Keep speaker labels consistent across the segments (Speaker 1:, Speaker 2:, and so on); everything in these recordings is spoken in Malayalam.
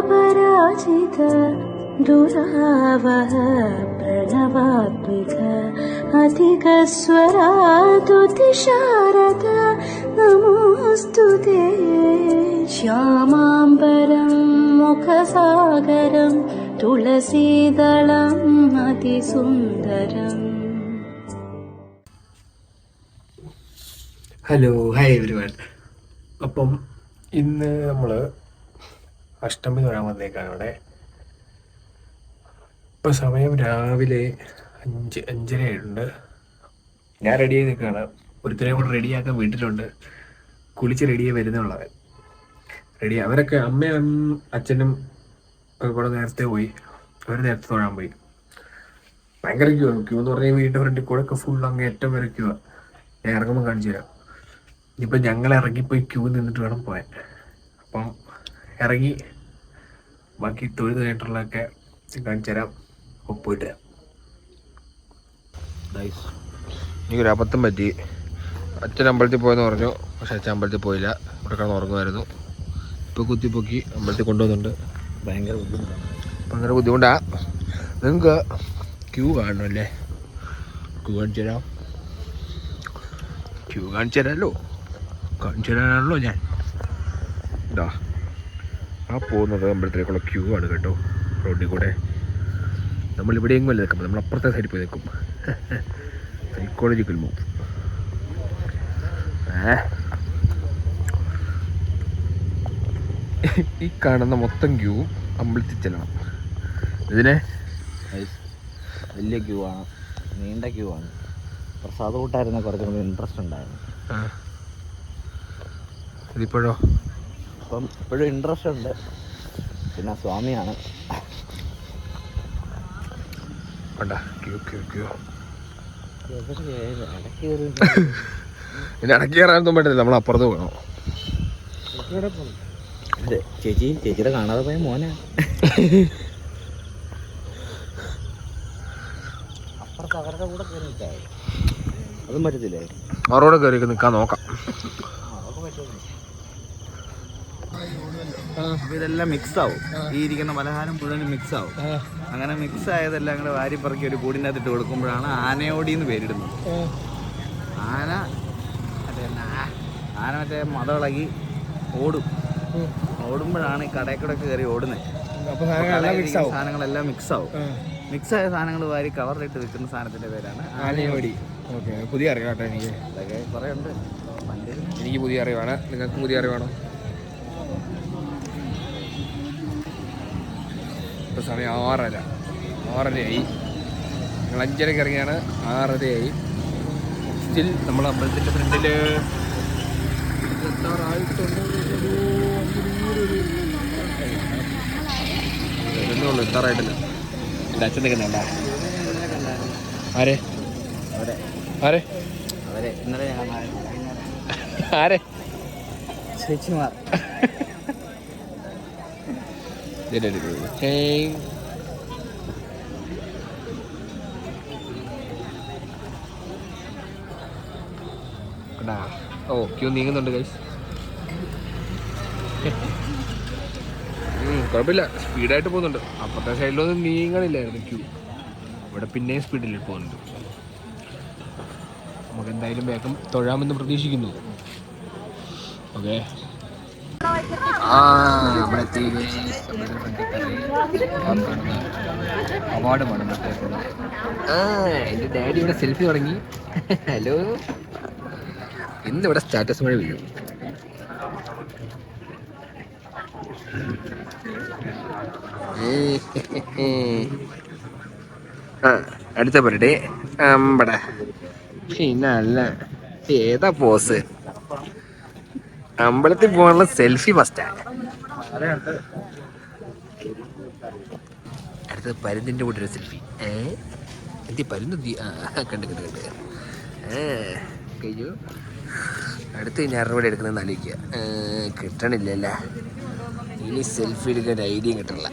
Speaker 1: പരാജിത ദുരാവഹ പ്രണവാത്മിക അധികസ്വരാതുതിശാരദ നമോസ്തുതേ ശ്യാമാംബരം മുഖസാഗരം തുളസീദളം അതിസുന്ദരം.
Speaker 2: Hello, hi everyone. അപ്പം ഇന്ന് നമ്മൾ അഷ്ടമി തൊഴാൻ വന്നേക്കാണ് ഇവിടെ. ഇപ്പം സമയം രാവിലെ 5:30 ആയിട്ടുണ്ട്. ഞാൻ റെഡിയായി നിൽക്കുകയാണ്. ഒരുത്തരെ കൂടെ റെഡിയാക്കാൻ വീട്ടിലുണ്ട്. കുളിച്ച് റെഡിയായി വരുന്നുള്ളവൻ റെഡി. അവരൊക്കെ അമ്മയും അച്ഛനും കൂടെ നേരത്തെ പോയി. അവർ നേരത്തെ തൊഴാൻ പോയി. ഭയങ്കര ക്യൂ എന്ന് പറഞ്ഞാൽ വീടിൻ്റെ ഫ്രണ്ടിൽ കൂടെ ഒക്കെ ഫുൾ അങ്ങ് ഏറ്റവും വരെ ക്യൂ. ഞാൻ ഇറങ്ങുമ്പോൾ കാണിച്ചു തരാം. ഇനിയിപ്പോൾ ഞങ്ങൾ ഇറങ്ങിപ്പോയി ക്യൂ നിന്നിട്ട് വേണം പോയാൻ. അപ്പം ഇറങ്ങി ബാക്കി തൊഴുത് കഴിഞ്ഞിട്ടുള്ളതൊക്കെ കാണിച്ചു തരാം. പോയിട്ട് തരാം. എനിക്കൊരു അബദ്ധം പറ്റി. അച്ഛൻ അമ്പലത്തിൽ പോയെന്ന് പറഞ്ഞു. പക്ഷെ അച്ഛൻ അമ്പലത്തിൽ പോയില്ല. ഇവിടെ കിടന്ന് ഉറങ്ങുമായിരുന്നു. ഇപ്പോൾ കുത്തിപ്പൊക്കി അമ്പലത്തിൽ കൊണ്ടുവന്നുണ്ട്. ഭയങ്കര ബുദ്ധിമുട്ടാണ്. നിങ്ങൾക്ക് ക്യൂ കാണണമല്ലേ? ക്യൂ കാണിച്ചു തരാം. ക്യൂ കാണിച്ചു തരാനാണല്ലോ ഞാൻ. ഇതാ ആ പോകുന്നത് അമ്പലത്തിലേക്കുള്ള ക്യൂ ആണ് കേട്ടോ. റോഡിൽ കൂടെ നമ്മളിവിടെയെങ്കിലും അല്ലേ നിൽക്കുമ്പോൾ നമ്മൾ അപ്പുറത്തെ സൈഡിൽ പോയി നിൽക്കും. Psychological move. ഈ കാണുന്ന മൊത്തം ക്യൂ അമ്പലത്തിൽ ചെല്ലണം. ഇതിനെ
Speaker 3: വലിയ ക്യൂ ആണ്, നീണ്ട ക്യൂ ആണ്. പ്രസാദ കൂട്ടായിരുന്ന കുറച്ചും കൂടി ഇൻട്രസ്റ്റ് ഉണ്ടായിരുന്നു.
Speaker 2: ഇതിപ്പോഴോ?
Speaker 3: അപ്പം ഇപ്പോഴും ഇൻട്രസ്റ്റ് ഉണ്ട്. പിന്നെ സ്വാമിയാണ്.
Speaker 2: ഇടയ്ക്ക് കയറാനൊന്നും പറ്റില്ല. നമ്മൾ അപ്പുറത്ത് പോകണം.
Speaker 3: ചേച്ചിയുടെ കാണാതെ പോയ മോനെ അപ്പുറത്ത് അവരുടെ കൂടെ കയറി നിൽക്കാതെ അതും പറ്റത്തില്ലേ?
Speaker 2: അവരോടെ കയറി നിൽക്കാൻ നോക്കാം.
Speaker 3: അപ്പോൾ ഇതെല്ലാം മിക്സ് ആവും. ഈ ഇരിക്കുന്ന പലഹാരം മുഴുവൻ മിക്സ് ആവും. അങ്ങനെ മിക്സ് ആയതെല്ലാം കൂടെ വാരിപ്പറക്കി ഒരു കൂടിനകത്തിട്ട് കൊടുക്കുമ്പോഴാണ് ആനയോടി എന്ന് പേരിടുന്നത്. ആന മറ്റേ മതവിളകി ഓടുമ്പോഴാണ് ഈ കടയിൽ കൂടെ കയറി ഓടുന്നത്. സാധനങ്ങളെല്ലാം മിക്സ് ആവും. മിക്സ് ആയ സാധനങ്ങൾ വാരി കവറിലിട്ട് വെക്കുന്ന സാധനത്തിന്റെ പേരാണ്
Speaker 2: ആനയോടി. ഓക്കെ, പുതിയ അറിവാട്ടോ എനിക്ക്.
Speaker 3: അതൊക്കെ കുറേ ഉണ്ട്.
Speaker 2: എനിക്ക് പുതിയ അറിവാണ്. നിങ്ങൾക്ക് പുതിയ അറിവാണോ? ഇപ്പോൾ സമയം 6:30ആയി. ഞങ്ങൾ 5:30 ഇറങ്ങിയാണ്. 6:30ആയി. സ്റ്റിൽ നമ്മൾ അമ്പലത്തിൻ്റെ ഫ്രണ്ടിൽ എത്താറായിട്ടില്ല. എൻ്റെ അച്ഛൻ നിൽക്കുന്നുണ്ട. ആരെ
Speaker 3: ഇന്നലെ
Speaker 2: ആരെ
Speaker 3: ചേച്ചിമാർ
Speaker 2: ഓ ക്യൂ നീങ്ങുന്നുണ്ട് ഗൈസ്. കുഴപ്പമില്ല, സ്പീഡായിട്ട് പോകുന്നുണ്ട്. അപ്പുറത്തെ സൈഡിലൊന്നും നീങ്ങണില്ലായിരുന്നു ക്യൂ. ഇവിടെ പിന്നെയും സ്പീഡിൽ പോകുന്നുണ്ട്. നമുക്ക് എന്തായാലും വേഗം തൊഴാമെന്ന് പ്രതീക്ഷിക്കുന്നു. ഓക്കെ, അവാർഡ് വേണം. എൻ്റെ ഡാഡി ഇവിടെ സെൽഫി തുടങ്ങി. ഹലോ, ഇന്നിവിടെ സ്റ്റാറ്റസ് മഴ വീഴും. അടുത്ത പറയട്ടെ. അമ്പട പിന്നല്ല, ഏതാ പോസ്? അമ്പലത്തിൽ പോകാനുള്ള സെൽഫി ഫസ്റ്റാണ്. അടുത്തത് പരുന്തിൻ്റെ കൂടെ ഒരു സെൽഫി. എന്തി പരുന്തി? കണ്ട് കഴിഞ്ഞു. അടുത്ത് ഞാൻ ഇവിടെ എടുക്കുന്നത് ആലോചിക്കുക. കിട്ടണില്ലല്ലേ? ഇനി സെൽഫി എടുക്കാൻ ഐഡിയ കിട്ടില്ല.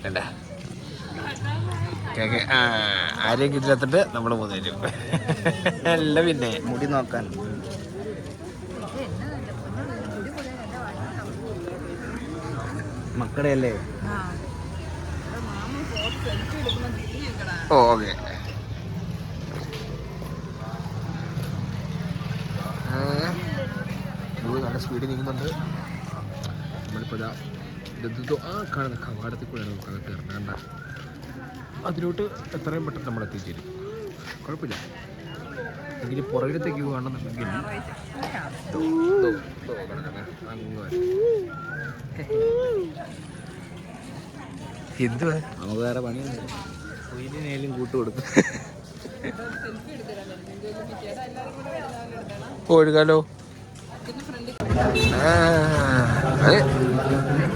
Speaker 2: വേണ്ട ആരെയും ഇതിലെത്തിട്ട് നമ്മൾ പോന്നേരും. അല്ല പിന്നെ
Speaker 3: മുടി നോക്കാൻ മക്കളുടെ അല്ലേ?
Speaker 2: ഓക്കെ. നല്ല സ്പീഡിൽ നീങ്ങുന്നുണ്ട്. നമ്മളിപ്പോൾ ആ കാണുന്ന കവാടത്തിൽ കൂടെയാണ് നമുക്ക് അകത്ത് ഇറങ്ങേണ്ട. അതിലോട്ട് എത്രയും പെട്ടെന്ന് നമ്മൾ എത്തിച്ചേരും. കുഴപ്പമില്ല. എങ്കിൽ പുറകിലത്തേക്ക് കാണുന്നുണ്ടെങ്കിൽ എന്തുവാ
Speaker 3: നമുക്ക് വേറെ പണിയൊന്നും കുയിലിനേലും കൂട്ടുകൊടുക്കും.
Speaker 2: ഒഴുകാലോ.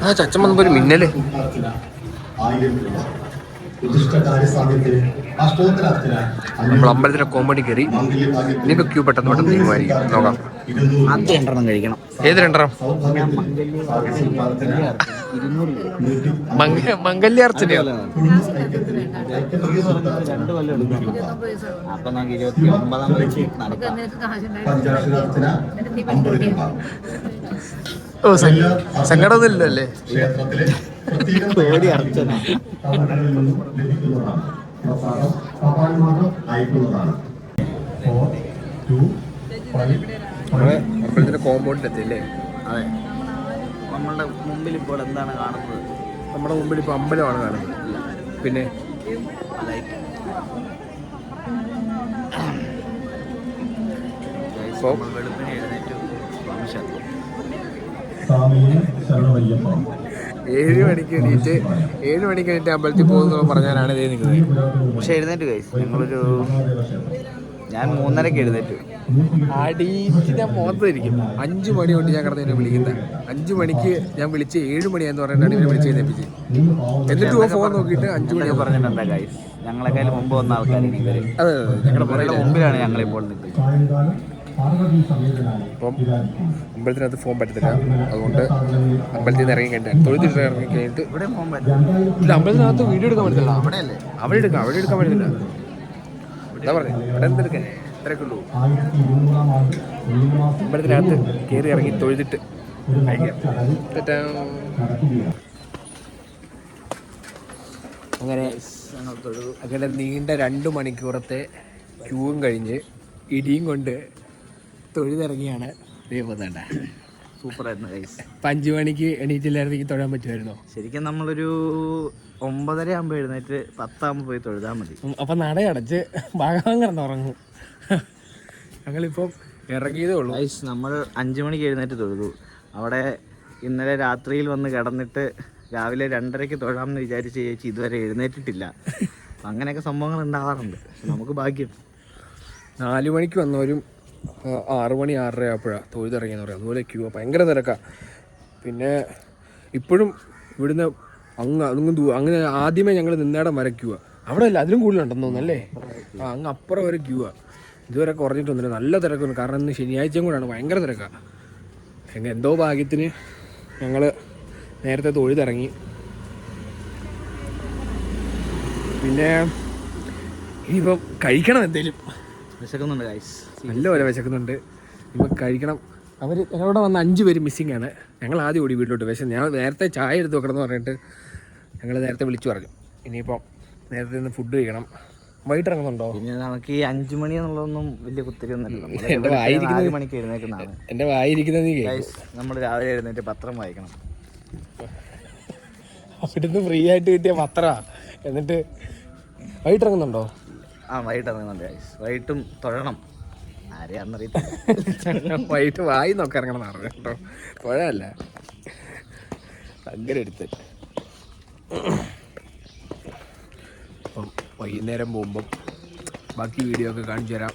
Speaker 2: ആ ചച്ചൻ വന്നപ്പോ ഒരു മിന്നല്. നമ്മൾ അമ്പലത്തിലെ കോമഡി കയറി. ഇനിയിപ്പോ ക്യൂ പെട്ടെന്ന് പെട്ടെന്ന് തീരുമാനിക്കും. നോക്കാം.
Speaker 3: ആദ്യം 2 എണ്ണം കഴിക്കണം.
Speaker 2: ഏത് 2 എണ്ണം? മംഗല്യാർച്ചനയോ?
Speaker 3: 2 കൊല്ലം എടുക്കും. അപ്പൊ നമുക്ക് 29 വെച്ച് നടക്കാം.
Speaker 2: ഓ സങ്കടമൊന്നും ഇല്ലല്ലേ?
Speaker 3: പേടി അർച്ചന.
Speaker 2: അമ്പലത്തിന്റെ കോമ്പൗണ്ടിലെത്തില്ലേ?
Speaker 3: അതെ. നമ്മളുടെ മുമ്പിൽ ഇപ്പോൾ എന്താണ് കാണുന്നത്?
Speaker 2: നമ്മുടെ മുമ്പിൽ ഇപ്പോൾ അമ്പലമാണ് കാണുന്നത്. പിന്നെ
Speaker 3: വെളുപ്പിന് എഴുന്നേറ്റ്
Speaker 2: 7 മണിക്ക് എണീറ്റ് അമ്പലത്തിൽ പോകുന്ന പറഞ്ഞാലാണ് ഇതേ നിൽക്കുന്നത്.
Speaker 3: പക്ഷെ എഴുന്നേറ്റ് കഴിച്ചു. ഞാൻ 3:30 എഴുന്നേറ്റു.
Speaker 2: അടിച്ചിട്ട് മുഖത്തിരിക്കും. 5 മണി കൊണ്ട് ഞാൻ കിടന്ന് വിളിക്കുന്നത്. 5 മണിക്ക് ഞാൻ വിളിച്ച് 7 മണിയാന്ന് പറഞ്ഞിട്ടാണ് ഇവരെ വിളിച്ച് എഴുന്നേപ്പിച്ച്. എന്നിട്ട് ഫോൺ നോക്കിയിട്ട് 5 മണി
Speaker 3: പറഞ്ഞിട്ടുണ്ടാ ഗൈസ്. ഞങ്ങളെക്കാളും മുമ്പ് വന്ന ആൾക്കാർ.
Speaker 2: അതെ, ഞങ്ങളുടെ
Speaker 3: മുമ്പിലാണ് ഞങ്ങളിപ്പോൾ നിൽക്കുന്നത്.
Speaker 2: അപ്പം അമ്പലത്തിനകത്ത് ഫോൺ പറ്റത്തില്ല. അതുകൊണ്ട് അമ്പലത്തിൽ നിന്ന് ഇറങ്ങി കഴിഞ്ഞാൽ തൊഴുതിട്ട് ഇറങ്ങി കഴിഞ്ഞിട്ട്
Speaker 3: ഇവിടെ പോകാൻ പറ്റില്ല.
Speaker 2: ഇല്ല, അമ്പലത്തിനകത്ത് വീഡിയോ എടുക്കാൻ പറ്റത്തില്ല.
Speaker 3: അവിടെയല്ലേ?
Speaker 2: അവിടെ എടുക്കാൻ പറ്റത്തില്ല. എന്താ പറഞ്ഞേ? അവിടെ എന്തെടുക്കാൻ ഇത്രയൊക്കെ ഉള്ളൂ. അമ്പലത്തിനകത്ത് കയറി ഇറങ്ങി തൊഴുതിട്ട് അങ്ങനെ നീണ്ട 2 മണിക്കൂറത്തെ ക്യൂവും കഴിഞ്ഞ് ഇടിയും കൊണ്ട് തൊഴുതിറങ്ങിയാണ് ദൈവതേണ്ട.
Speaker 3: സൂപ്പറായിരുന്നു ഗൈസ്.
Speaker 2: 5 മണിക്ക് എണീറ്റില്ലായിരുന്നെങ്കിൽ തൊഴാൻ പറ്റുമായിരുന്നോ?
Speaker 3: ശരിക്കും നമ്മളൊരു 9:30 ആകുമ്പോൾ എഴുന്നേറ്റ് 10 ആകുമ്പോൾ പോയി തൊഴുതാൽ മതി.
Speaker 2: അപ്പം നടയടച്ച് ഭാഗം കിടന്നുറങ്ങും. ഞങ്ങളിപ്പം ഇറങ്ങിയതേ ഉള്ളൂ
Speaker 3: ഗൈസ്. നമ്മൾ 5 മണിക്ക് എഴുന്നേറ്റ് തൊഴുതു. അവിടെ ഇന്നലെ രാത്രിയിൽ വന്ന് കിടന്നിട്ട് രാവിലെ 2:30 തൊഴാമെന്ന് വിചാരിച്ച് ചേച്ചി ഇതുവരെ എഴുന്നേറ്റിട്ടില്ല. അങ്ങനെയൊക്കെ സംഭവങ്ങൾ ഉണ്ടാവാറുണ്ട്. നമുക്ക് ഭാഗ്യം.
Speaker 2: 4 മണിക്ക് വന്നവരും 6 മണി 6:30 ആയപ്പോഴാണ് തൊഴുതിറങ്ങിയെന്ന് പറയാം. അതുപോലെ ക്യൂ ഭയങ്കര തിരക്കാണ്. പിന്നെ ഇപ്പോഴും ഇവിടുന്ന് അങ്ങനെ ആദ്യമേ ഞങ്ങൾ നിന്നേടം വരെ ക്യൂവാ. അവിടെ അല്ല, അതിലും കൂടുതലുണ്ടെന്ന് തോന്നുന്നല്ലേ? അങ്ങ് അപ്പുറം വരെ ക്യൂവാ. ഇതുവരെ കുറഞ്ഞിട്ടൊന്നുമില്ല. നല്ല തിരക്കുണ്ട്. കാരണം ഇന്ന് ശനിയാഴ്ചയും കൂടെയാണ്. ഭയങ്കര തിരക്കാണ്. എന്തോ ഭാഗ്യത്തിന് ഞങ്ങൾ നേരത്തെ തൊഴുതിറങ്ങി. പിന്നെ ഇനിയിപ്പം കഴിക്കണം. എന്തേലും
Speaker 3: വിശക്കുന്നുണ്ട് ഗൈസ്.
Speaker 2: നല്ലപോലെ വിശക്കുന്നുണ്ട്. ഇപ്പം കഴിക്കണം. ഞങ്ങളോട് വന്ന 5 പേര് മിസ്സിംഗ് ആണ്. ഞങ്ങൾ ആദ്യം ഓടി വീട്ടിലോട്ട്. പക്ഷേ ഞാൻ നേരത്തെ ചായ എടുത്ത് വെക്കണമെന്ന് പറഞ്ഞിട്ട് ഞങ്ങൾ നേരത്തെ വിളിച്ചു പറഞ്ഞു. ഇനിയിപ്പം നേരത്തെ നിന്ന് ഫുഡ് കഴിക്കണം. വൈകിട്ട് ഇറങ്ങുന്നുണ്ടോ?
Speaker 3: പിന്നെ നമുക്ക് ഈ 5 മണി എന്നുള്ളതൊന്നും വലിയ കുത്തിരി ഒന്നുമില്ല.
Speaker 2: എൻ്റെ വായിരിക്കുന്നത്
Speaker 3: 4 മണിക്ക് എഴുന്നേൽക്കുന്നതാണ്.
Speaker 2: എൻ്റെ വായിരിക്കുന്നത്
Speaker 3: നമ്മൾ രാവിലെ എഴുന്നേറ്റ് പത്രം വായിക്കണം.
Speaker 2: അവിടുന്ന് ഫ്രീ ആയിട്ട് കിട്ടിയ പത്രമാണ്. എന്നിട്ട് വൈകിട്ട് ഇറങ്ങുന്നുണ്ടോ?
Speaker 3: വൈകിട്ട് ഇറങ്ങുന്നുണ്ട് ഗൈസ്. വൈകിട്ടും തൊഴണം. ആരെയാണെന്നറിയത്തില്ല.
Speaker 2: വൈകിട്ട് വായി നോക്കി ഇറങ്ങണം എന്ന് പറഞ്ഞു കേട്ടോ. തൊഴല്ല, അങ്ങനെ എടുത്ത്. അപ്പം വൈകുന്നേരം പോകുമ്പം ബാക്കി വീഡിയോ ഒക്കെ കാണിച്ചു തരാം.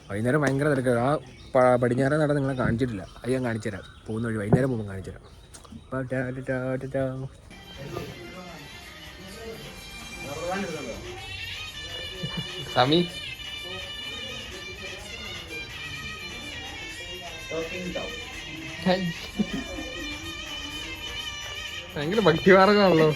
Speaker 2: വൈകുന്നേരം ഭയങ്കര തിരക്കാണ്. ആ പടിഞ്ഞാറേ നട നിങ്ങളെ കാണിച്ചിട്ടില്ല. അത് ഞാൻ കാണിച്ചു തരാം. പോകുന്ന വഴി വൈകുന്നേരം പോകുമ്പോൾ കാണിച്ചു തരാം. സമി ഭയങ്കര ഭക്തിമാർഗമാണല്ലോ.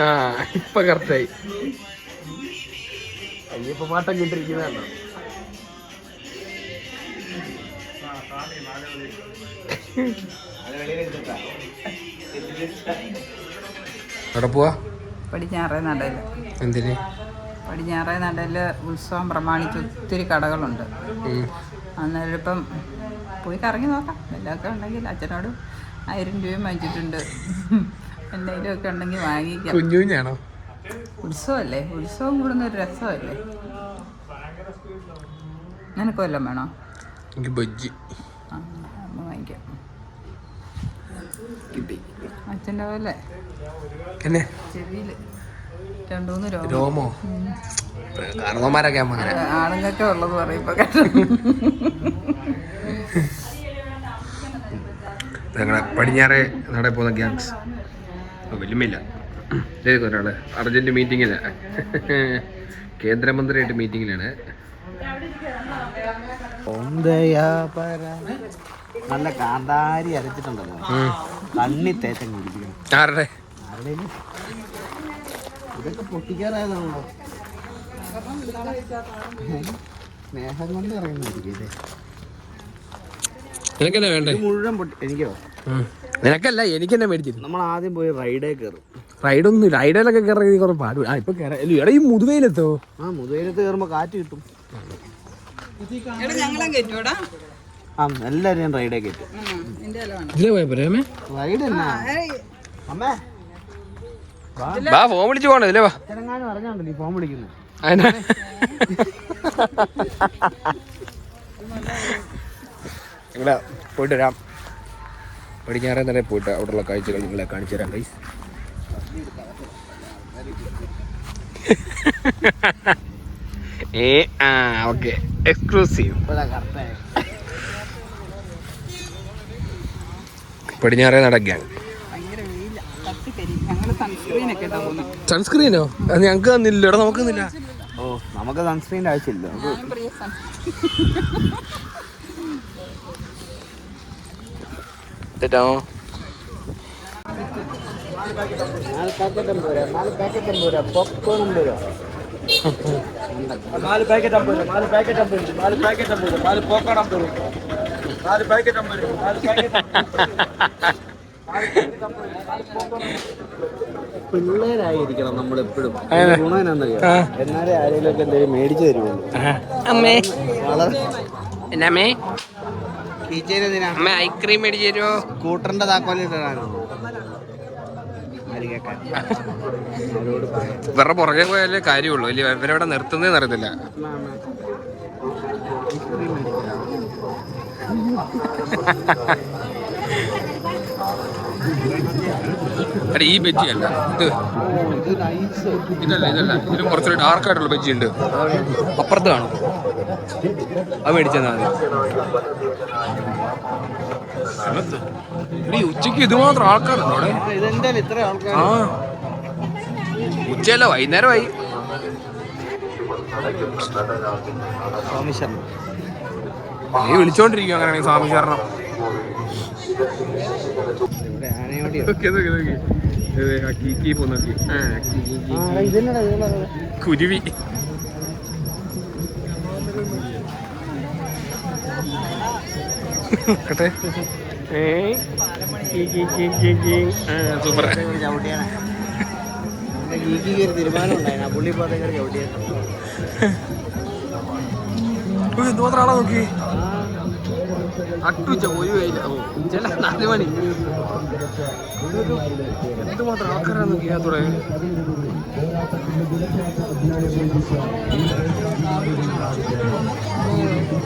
Speaker 2: ആ ഇപ്പൊ കറക്റ്റായി. അയ്യപ്പ പാട്ടം കിട്ടിരിക്കുന്നതാണോ? അവിടെ പോവാ
Speaker 4: പടിഞ്ഞാറേ നടയിൽ.
Speaker 2: എന്തിന്?
Speaker 4: പടിഞ്ഞാറേ നടയിൽ ഉത്സവം പ്രമാണിച്ച് ഒത്തിരി കടകളുണ്ട്. അന്നേരം ഇപ്പം പോയി കറങ്ങി നോക്കാം. എല്ലാമൊക്കെ ഉണ്ടെങ്കിൽ അച്ഛനോട് 1000 രൂപയും വാങ്ങിച്ചിട്ടുണ്ട്. എന്തെങ്കിലും ഒക്കെ ഉണ്ടെങ്കിൽ വാങ്ങിക്കാം.
Speaker 2: കുഞ്ഞുഞ്ഞാണോ?
Speaker 4: ഉത്സവമല്ലേ, ഉത്സവം കൂടുന്ന ഒരു രസമല്ലേ. നിനക്ക് വല്ലതും വേണോ?
Speaker 2: എനിക്ക് ബജ്ജി
Speaker 4: അമ്മ വാങ്ങിക്കാം. അച്ഛൻ്റെ പോലെ
Speaker 2: എന്നെ
Speaker 4: ചെവിയിൽ 2-3
Speaker 2: രോമോ കാരണവന്മാരൊക്കെ ആകുമ്പോ അങ്ങനെ
Speaker 4: ആണുങ്ങൾക്ക് ഉള്ളത് പറയും ഇപ്പൊ കേട്ടോ.
Speaker 2: ഞങ്ങളെ പടിഞ്ഞാറേ നടയിൽ പോകുന്ന ഗ്യാങ്സ് വലിയമില്ല. ഒരാള് അർജന്റ് മീറ്റിങ്ങില്ല, കേന്ദ്രമന്ത്രിയായിട്ട് മീറ്റിങ്ങിലാണ്.
Speaker 3: നല്ല കാന്താരി അരച്ചിട്ടുണ്ടല്ലോ, കണ്ണി തേച്ചങ്ങ് കുടിക്കണം.
Speaker 2: ആരുടെ?
Speaker 3: ഇതൊക്കെ പൊട്ടിക്കാറായതാണല്ലോ, സ്നേഹം കൊണ്ട് ഇറങ്ങുന്നില്ലേ.
Speaker 2: നിനക്കെന്നെ വേണ്ടേ?
Speaker 3: മുഴുവൻ പൊട്ടി. എനിക്കോ?
Speaker 2: നിനക്കല്ല, എനിക്കെന്നെ മേടിച്ചിരുന്നു.
Speaker 3: നമ്മൾ ആദ്യം പോയി റൈഡേ കയറും.
Speaker 2: റൈഡൊന്നും ഇല്ല, റൈഡിലൊക്കെ കയറി കുറെ പാടും. ആ ഇപ്പൊ കയറാം. എടാ ഈ മുതുവയിലെത്തോ?
Speaker 3: ആ മുതുവയിലത്ത് കയറുമ്പോ കാറ്റ് കിട്ടും. ആ എല്ലാരും ഞാൻ റൈഡേ കയറ്റും.
Speaker 2: ഇതിലേ പോയപ്പോ
Speaker 3: റൈഡ് എന്നാ അമ്മേ
Speaker 2: ഫോൺ വിളിച്ചു പോണേ. ഇതിലേ വാ.
Speaker 3: അച്ഛനെങ്ങാനും അറിഞ്ഞാണ്ടല്ലോ ഈ ഫോൺ വിളിക്കുന്നത്.
Speaker 2: നിങ്ങളെ പോയിട്ട് വരാം. പടിഞ്ഞാറേ തന്നെ പോയിട്ട് അവിടെയുള്ള കാഴ്ചകൾ നിങ്ങളെ കാണിച്ചു തരാം ഗൈസ്. Okay, exclusive. പടിഞ്ഞാറേ നടക്കാൻ സൺസ്ക്രീനോ? അത് ഞങ്ങൾക്ക് തന്നില്ല. ഇവിടെ നമുക്ക് തന്നില്ല.
Speaker 3: ഓ നമുക്ക് സൺസ്ക്രീൻ്റെ ആവശ്യമില്ല.
Speaker 2: തെറ്റാമോ?
Speaker 3: 4 പാക്കറ്റ് 50 രൂപ, 4 പാക്കറ്റ് 50 രൂപ, പോപ്കോൺ 50 രൂപ. 4 പാക്കറ്റ് 50 രൂപ, 4 പാക്കറ്റ് 50 രൂപ, 4 പാക്കറ്റ് 50 രൂപ, 4 പോപ്കോൺ 50 രൂപ, 4 പാക്കറ്റ് 50 രൂപ, 4 പാക്കറ്റ്. പിള്ളേരായിരിക്കണം നമ്മളെപ്പോഴും. ഗുണം എന്നാന്നറിയോ? എന്നാലേ ആരെങ്കിലുമൊക്കെ എന്തെങ്കിലും മേടിച്ചു തരുള്ളൂ.
Speaker 2: അമ്മേ
Speaker 3: എന്നാമേ
Speaker 2: അമ്മ ഐസ്ക്രീം മേടിച്ചു തരുമോ?
Speaker 3: സ്കൂട്ടറിന്റെ താക്കോലിട്ടാണോ?
Speaker 2: ഇവരുടെ പുറകെ പോയാലേ കാര്യമുള്ളൂ. ഇല്ല ഇവരെവിടെ നിർത്തുന്നതെന്ന് അറിയത്തില്ല. അല്ല ഈ ബജ്ജി അല്ല ഇത്, ഇതല്ല ഇതിലും കുറച്ചൊരു ഡാർക്കായിട്ടുള്ള ബജ്ജി ഉണ്ട്, അപ്പുറത്ത് കാണും. അത് മേടിച്ചെന്നാ മതി. ഉച്ചക്ക് ഇതുമാത്രം ആൾക്കാരുണ്ടോ അവിടെ? ആ ഉച്ചയല്ല, വൈകുന്നേരമായി. നീ വിളിച്ചോണ്ടിരിക്കും അങ്ങനെയാണെങ്കിൽ സ്വാമി ശരണം. കുരുവി സൂപ്പർ.
Speaker 3: തീരുമാനം ഉണ്ടായിരുന്നു പുള്ളി ചവിട്ടിയാണ്.
Speaker 2: എന്തുമാത്രം ആളാ നോക്കി. അട്ടുച്ച ഒരു വേല, ചില 4 മണി. എന്തുമാത്രം ആൾക്കാരാ നോക്കി അതിനകത്തൂടെ.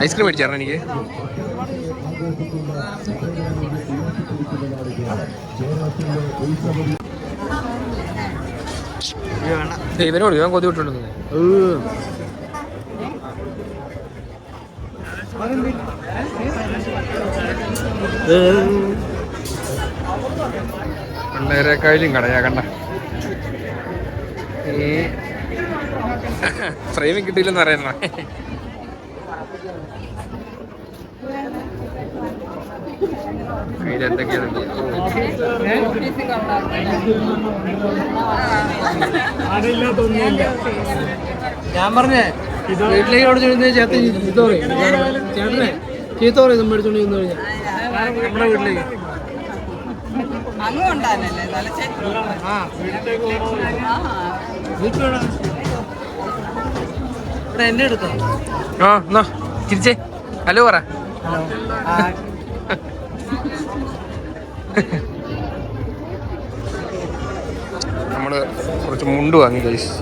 Speaker 2: ഐസ്ക്രീം മേടിച്ചായിരുന്നു എനിക്ക്. ഇവനോട് ഇവൻ കൊതി വിട്ടുണ്ടെന്ന്. പിള്ളേരെക്കാളും കടയാ കണ്ട. ഫ്രെയിമിൽ കിട്ടിയില്ലെന്ന് പറയുന്ന കയ്യിലെന്തൊക്കെയാണ്.
Speaker 5: ഞാൻ പറഞ്ഞേ വീട്ടിലേക്ക് അവിടെ ചോദിച്ചാൽ ചേട്ടൻ ചീത്ത പറയും. ചേട്ടനെ ചീത്ത പറയും നമ്മൾ എടുത്തോണ്ട് ചെന്ന് കഴിഞ്ഞാൽ നമ്മുടെ വീട്ടിലേക്ക്. ഇവിടെ എന്നെ എടുത്തോ.
Speaker 2: ആ എന്നാ ചിരിച്ചേ ഹലോ പറ. നമ്മള് കുറച്ച് മുണ്ട് വാങ്ങി ഗൈസ്.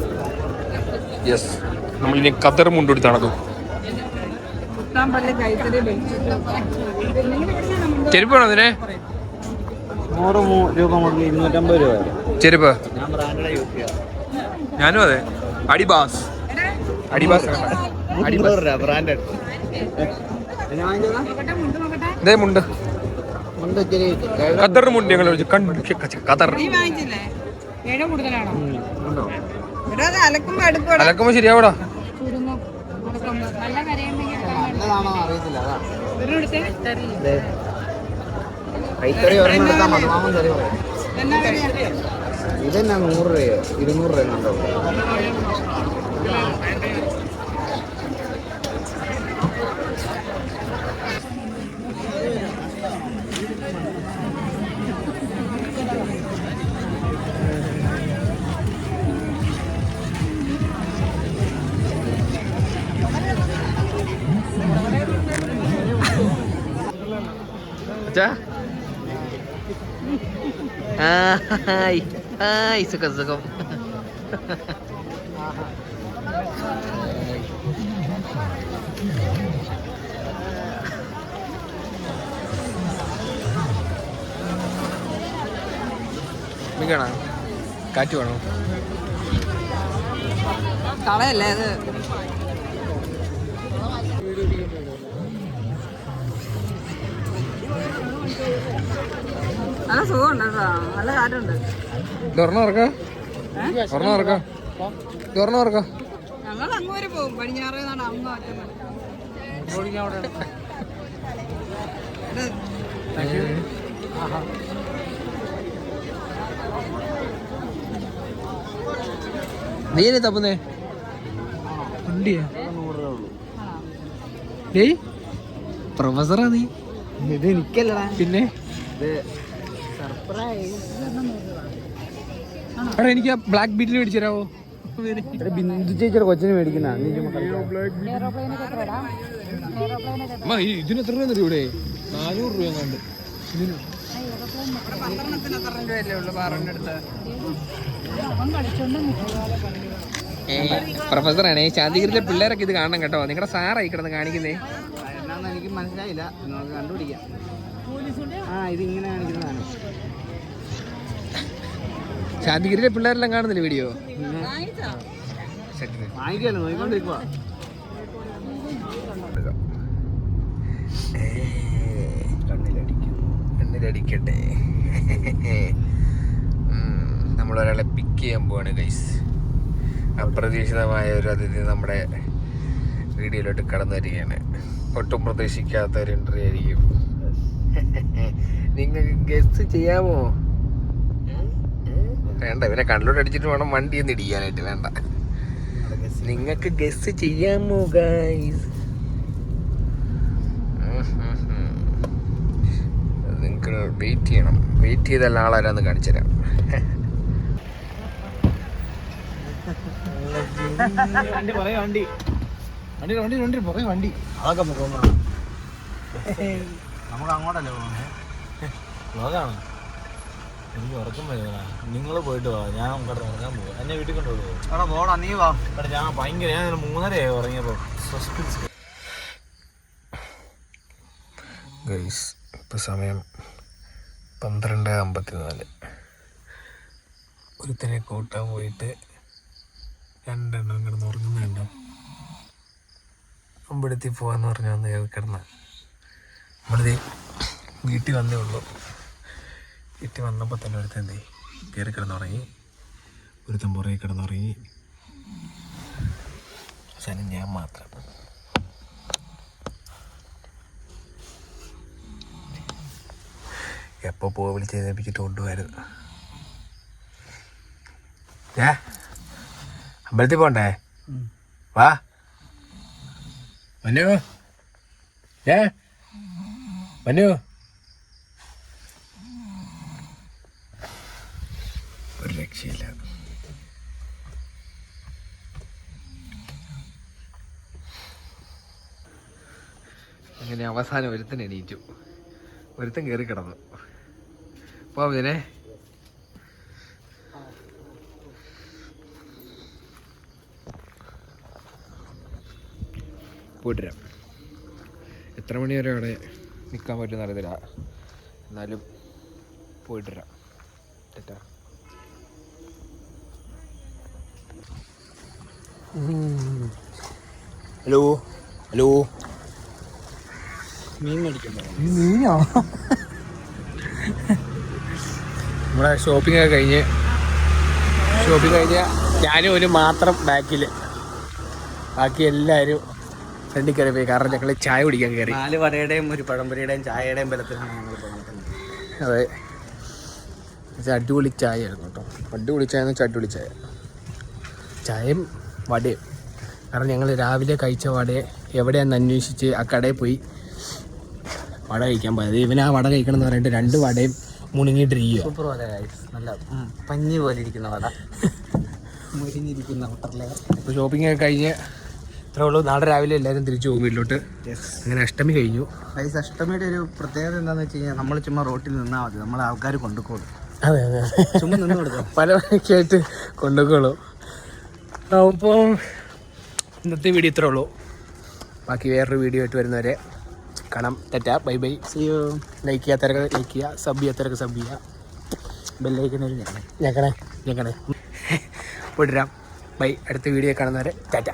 Speaker 2: യെസ്, നമ്മളിനി ഖത്തർ മുണ്ട് എടുത്ത് നടക്കും. ചെരുപ്പ് വേണോ അതിനെ?
Speaker 3: 100 രൂപ മുതൽ 250 രൂപ വരെ
Speaker 2: ചെരുപ്പ്.
Speaker 3: ഞാൻ ബ്രാൻഡഡ് യൂസ് ചെയ്യാം.
Speaker 2: ഞാനും അതെ. അഡിബാസ്
Speaker 3: ബ്രാൻഡഡ്.
Speaker 2: ഇതേ മുണ്ട് ഖത്തർ മുണ്ട് ഞങ്ങൾ ഖത്തർ അലക്കുമ്പോ ശരിയാവടാ.
Speaker 3: നല്ലതാണോ അറിയത്തില്ല. അതാ കൈത്തറി ഒരെണ്ണം എടുത്താൽ മധുമാമൻ തരും. ഇതെന്നാ 100 രൂപയോ 200 രൂപ കണ്ടോ?
Speaker 2: സുഖം. കാണാ കാറ്റ് വേണോ?
Speaker 4: കളയല്ലേ അത്. നല്ല സുഖമുണ്ട് കേട്ടോ, നല്ല കാറ്റുണ്ട്. ഞങ്ങൾ അങ്ങ് വരെ പോകും. പടിഞ്ഞാറ് അങ്ങ്
Speaker 2: നീ തപ്പുന്നേ പ്രൊഫസറാ നീ?
Speaker 3: ഇത് എനിക്കല്ലടാ.
Speaker 2: പിന്നെ എടാ എനിക്ക് ആ ബ്ലാക്ക് ബീറ്റിൽ മേടിച്ചു തരാവോ?
Speaker 3: ബിന്ദു ചേച്ചിയുടെ കൊച്ചിന് മേടിക്കുന്ന
Speaker 2: ഇതിന് എത്ര രൂപ ഇവിടെ? 400 രൂപ കണ്ട്. പ്രൊഫസറാണേ. ശാന്തിഗിരിയിലെ പിള്ളേരൊക്കെ ഇത് കാണണം കേട്ടോ. നിങ്ങളുടെ സാറായി കിടന്ന് കാണിക്കുന്നേ.
Speaker 3: എന്നാന്ന് എനിക്ക് മനസ്സിലായില്ല. നിങ്ങൾക്ക് കണ്ടുപിടിക്കാം. ഇത് ഇങ്ങനെ കാണിക്കുന്നതാണ്.
Speaker 2: ശാന്തിഗിരിയിലെ പിള്ളേരെല്ലാം കാണുന്നില്ല വീഡിയോ?
Speaker 3: വാങ്ങിക്കല്ലോ, നോക്കിക്കൊണ്ടിരിക്കുക.
Speaker 2: കണ്ണിലടിക്കട്ടെ. നമ്മളൊരാളെ പിക്ക് ചെയ്യാൻ പോവാണ് ഗൈസ്. അപ്രതീക്ഷിതമായ ഒരു അതിഥി നമ്മുടെ വീഡിയോയിലോട്ട് കടന്നു വരികയാണ്. ഒട്ടും പ്രതീക്ഷിക്കാത്ത ഒരു എൻട്രി ആയിരിക്കും. നിങ്ങൾക്ക് ഗസ്റ്റ് ചെയ്യാമോ? വേണ്ട, ഇവനെ കണ്ണിലോട്ട് അടിച്ചിട്ട് വേണം വണ്ടി ഒന്ന് ഇടിക്കാനായിട്ട്. വേണ്ട, നിങ്ങൾക്ക് ഗസ്റ്റ് ചെയ്യാമോ ഗൈസ്? നിങ്ങൾക്ക് വെയിറ്റ് ചെയ്യണം. വെയിറ്റ് ചെയ്തല്ല ആളാരാന്ന് കാണിച്ചു തരാം.
Speaker 3: വണ്ടി അതൊക്കെ നമുക്ക് അങ്ങോട്ടല്ലേ പോകുന്നത്?
Speaker 5: ലോകാണ്. എനിക്ക് ഉറക്കം വരുന്ന. നിങ്ങൾ പോയിട്ട് വാ, ഞാൻ കിടന്ന് ഉറങ്ങാൻ പോകും. എന്നെ വീട്ടിൽ കൊണ്ടുപോകും.
Speaker 3: അവിടെ പോടാ, നീ വാ.
Speaker 5: ഞാൻ ഭയങ്കര 3:30 ഉറങ്ങിയപ്പോൾ സസ്പെൻസ്.
Speaker 2: ഗൈസ് ഇപ്പം സമയം 12:54. ഒരുത്തനെ കൂട്ടാൻ പോയിട്ട് 2 എണ്ണം കിടന്ന് ഉറങ്ങുന്നുണ്ടോ? അമ്പലത്തിൽ പോകാന്ന് പറഞ്ഞാൽ ഒന്ന് കിടന്ന നമ്മളിത് വീട്ടിൽ വന്നേ ഉള്ളൂ. വീട്ടിൽ വന്നപ്പോൾ തന്നെ ഒരുത്തൻ എന്തേ കയറി കിടന്നുറങ്ങി. ഒരുത്തൻ പുറകെ കിടന്നുറങ്ങി. അവസാനം ഞാൻ മാത്രം. എപ്പോൾ പോയി വിളിച്ച് എഴുന്നേപ്പിച്ചിട്ട് കൊണ്ടുപോയിരുന്നു. അമ്പലത്തിൽ പോണ്ടേ? വാ മനു, മനു. ഒരു രക്ഷയില്ല. അങ്ങനെ അവസാനം ഒരുത്തൻ എണീറ്റു. ഒരുത്തൻ കയറി കിടന്നു. അപ്പോൾ അതിനെ പോയിട്ടിരാം. എത്ര മണി വരെ അവിടെ നിൽക്കാൻ പറ്റുമെന്ന് അറിയത്തില്ല. എന്നാലും പോയിട്ടിരാം. തെറ്റാ. ഹലോ ഹലോ,
Speaker 3: മീൻ മേടിക്കണ്ടോ?
Speaker 2: മീനോ? നമ്മുടെ ഷോപ്പിംഗ് ഒക്കെ കഴിഞ്ഞ് ഞാനും ഒരു മാത്രം ബാക്കിൽ, ബാക്കി എല്ലാവരും ഫ്രണ്ടിൽ കയറി പോയി. കാരണം ഞങ്ങൾ ചായ കുടിക്കാൻ കയറി.
Speaker 3: 4 വടയുടെയും ഒരു പഴംപൊരിയുടെയും ചായയുടെയും ബലത്തിലാണ് ഞങ്ങൾ പോകുന്നത്.
Speaker 2: അതെ, അടിപൊളി ചായ ആയിരുന്നു കേട്ടോ. അടിപൊളി ചായ എന്ന് വെച്ചാൽ അടിപൊളി ചായ. ചായയും വടയും. കാരണം ഞങ്ങൾ രാവിലെ കഴിച്ച വടയെ എവിടെയാണെന്ന് അന്വേഷിച്ച് ആ കടയിൽ പോയി വട കഴിക്കാൻ പോയത്. ഇവന് ആ വട കഴിക്കണം എന്ന് പറഞ്ഞിട്ട് 2 വടയും മുണുങ്ങിയിട്ടിരിക്കുക.
Speaker 3: സൂപ്പർ വട, നല്ല പഞ്ഞി പോലെ ഇരിക്കുന്ന വട, മുരിഞ്ഞിരിക്കുന്ന ഹോട്ടലിലെ.
Speaker 2: ഇപ്പോൾ ഷോപ്പിംഗ് ഒക്കെ കഴിഞ്ഞ് ഇത്രേ ഉള്ളൂ. നാളെ രാവിലെ എല്ലാവരും തിരിച്ചു പോകും വീട്ടിലോട്ട്. അങ്ങനെ അഷ്ടമി കഴിഞ്ഞു.
Speaker 3: ഗൈസ്, അഷ്ടമിയുടെ ഒരു പ്രത്യേകത എന്താണെന്ന് വെച്ച് കഴിഞ്ഞാൽ നമ്മൾ ചുമ്മാ റോട്ടിൽ നിന്നാൽ മതി, നമ്മളെ ആൾക്കാർ കൊണ്ടുപോകും.
Speaker 2: അതെ അതെ,
Speaker 3: ചുമ്മാ നിന്ന് കൊടുക്കാം,
Speaker 2: പല വഴിക്കായിട്ട് കൊണ്ടുപോകുള്ളൂ. അപ്പോൾ ഇന്നത്തെ വീഡിയോ ഇത്രേ ഉള്ളൂ. ബാക്കി വേറൊരു വീഡിയോ ആയിട്ട് വരുന്നവരെ കാണാം. തെറ്റാ, bye bye, see you. Like ചെയ്യാത്തവരൊക്കെ ലൈക്ക് ചെയ്യുക, സബ് ചെയ്യാത്തവരൊക്കെ സബ് ചെയ്യുക,
Speaker 3: ബെല്ലൈക്കനൊരു
Speaker 2: ഞെക്കണേ പോയിട്ടിരാം. ബൈ. അടുത്ത വീഡിയോ കാണുന്നവരെ ടാറ്റ.